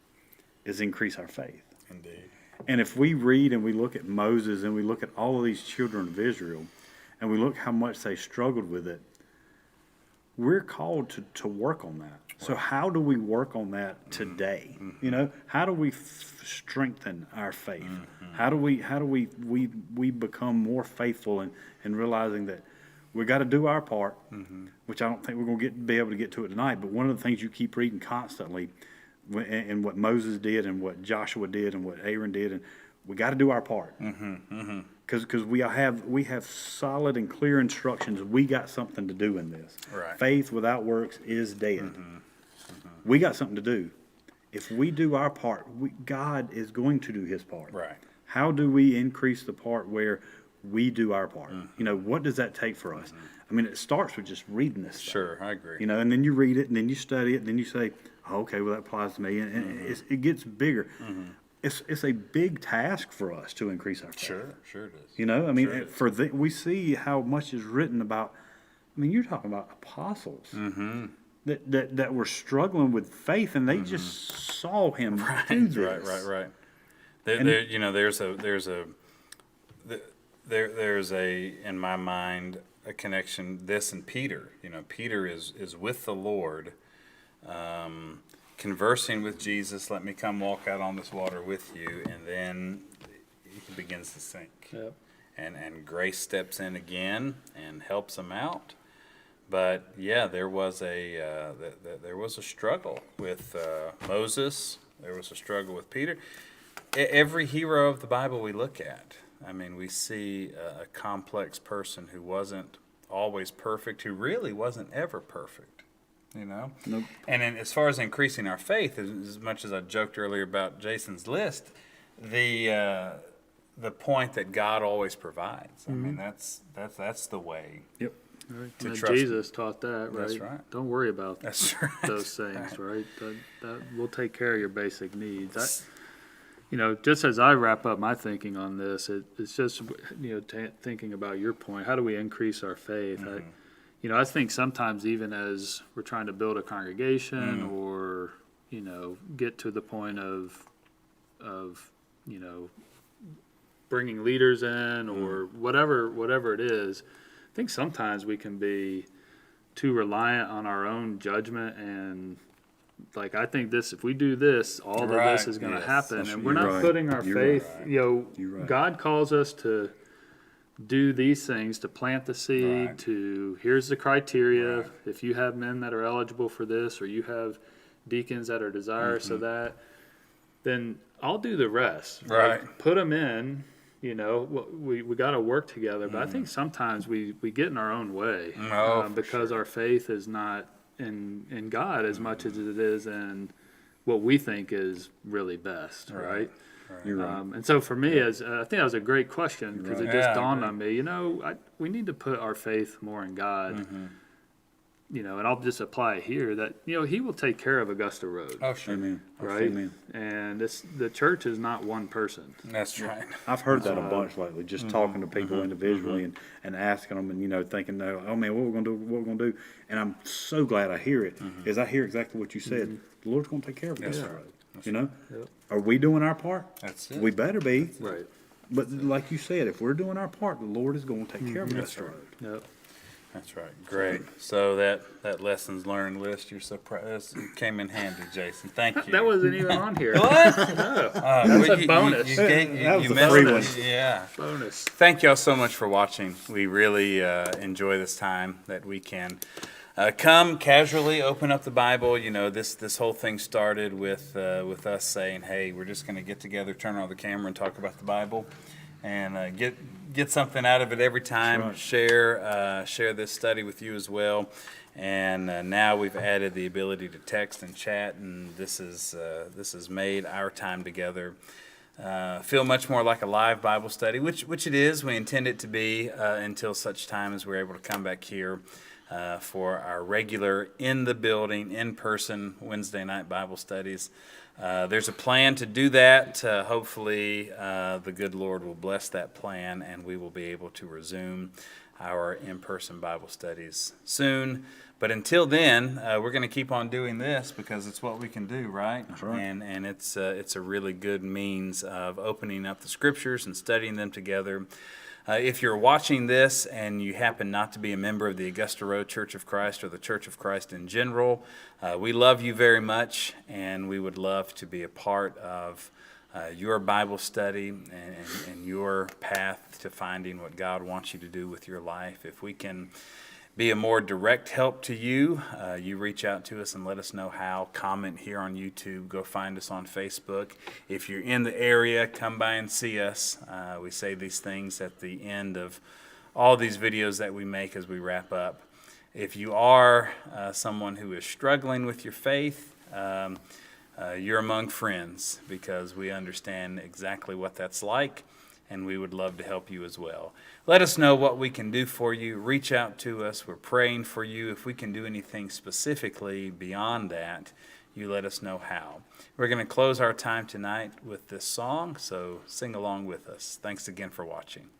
is increase our faith. Indeed. And if we read and we look at Moses and we look at all of these children of Israel, and we look how much they struggled with it, we're called to work on that. So how do we work on that today? You know, how do we strengthen our faith? How do we become more faithful in realizing that we got to do our part, which I don't think we're going to be able to get to it tonight. But one of the things you keep reading constantly, and what Moses did, and what Joshua did, and what Aaron did, and we got to do our part. Because we have solid and clear instructions. We got something to do in this. Right. Faith without works is dead. We got something to do. If we do our part, God is going to do His part. Right. How do we increase the part where we do our part? You know, what does that take for us? I mean, it starts with just reading this stuff. Sure, I agree. You know, and then you read it, and then you study it, and then you say, oh, okay, well, that applies to me. And it gets bigger. It's a big task for us to increase our faith. Sure it is. You know, I mean, Sure it is. we see how much is written about. I mean, you're talking about apostles that were struggling with faith, and they just saw him do this. Right. There's a in my mind a connection. This and Peter. You know, Peter is with the Lord, conversing with Jesus. Let me come walk out on this water with you, and then he begins to sink. Yep. And grace steps in again and helps him out. But yeah, there was a struggle with Moses. There was a struggle with Peter. Every hero of the Bible we look at, I mean, we see a complex person who wasn't always perfect, who really wasn't ever perfect. You know. Nope. And then as far as increasing our faith, as much as I joked earlier about Jason's list, the point that God always provides. I mean, that's the way. Yep. Right. To And trust Jesus taught that, right? That's right. Don't worry about That's right. those things, right? That will take care of your basic needs. You know, just as I wrap up my thinking on this, it's just, you know, thinking about your point. How do we increase our faith? I think sometimes even as we're trying to build a congregation or, you know, get to the point of you know, bringing leaders in or whatever it is, I think sometimes we can be too reliant on our own judgment and like I think this if we do this, all of this is going to happen, and we're not right. putting our You're faith. right. You You're know, right. God calls us to do these things, to plant the seed. Right. To here's the criteria. Right. If you have men that are eligible for this, or you have deacons that are desirous of that, then I'll do the rest. Right. Like, put them in. You know, we got to work together, but I think sometimes we get in our own way because our faith is not in God as much as it is in what we think is really best, right? You're right. And so for me, I think that was a great question because it just Yeah, I dawned agree. on me. You know, we need to put our faith more in God. You know, and I'll just apply it here that you know He will take care of Augusta Road, Oh, sure. Amen. right? Amen. And the church is not one person. That's right. I've heard that a bunch lately, just talking to people individually and asking them and, you know, thinking, oh, man, what we're going to do. And I'm so glad I hear it, is I hear exactly what you said. The Lord's going to take care of us. That's right. You know? Yep. Are we doing our part? That's it. We better be. Right. But like you said, if we're doing our part, the Lord is going to take care of us. right. Yep. That's right. Great. So that lessons learned list, you're so came in handy, Jason. Thank you. That wasn't even on here. What? That's a bonus. That was you a free missed one. it. Yeah. Bonus. Thank y'all so much for watching. We really enjoy this time that we can come casually, open up the Bible. You know, this whole thing started with us saying, "Hey, we're just going to get together, turn on the camera, and talk about the Bible, and get something out of it every time. Right. Share this study with you as well." And now we've added the ability to text and chat, and this has made our time together feel much more like a live Bible study, which it is. We intend it to be until such time as we're able to come back here for our regular in the building, in-person Wednesday night Bible studies. There's a plan to do that. Hopefully, the good Lord will bless that plan, and we will be able to resume our in-person Bible studies soon. But until then, we're going to keep on doing this because it's what we can do, right? That's right. And it's a really good means of opening up the Scriptures and studying them together. If you're watching this and you happen not to be a member of the Augusta Road Church of Christ or the Church of Christ in general, we love you very much, and we would love to be a part of your Bible study and your path to finding what God wants you to do with your life. If we can be a more direct help to you, you reach out to us and let us know how. Comment here on YouTube. Go find us on Facebook. If you're in the area, come by and see us. We say these things at the end of all these videos that we make as we wrap up. If you are someone who is struggling with your faith, you're among friends, because we understand exactly what that's like, and we would love to help you as well. Let us know what we can do for you. Reach out to us. We're praying for you. If we can do anything specifically beyond that, you let us know how. We're going to close our time tonight with this song, so sing along with us. Thanks again for watching.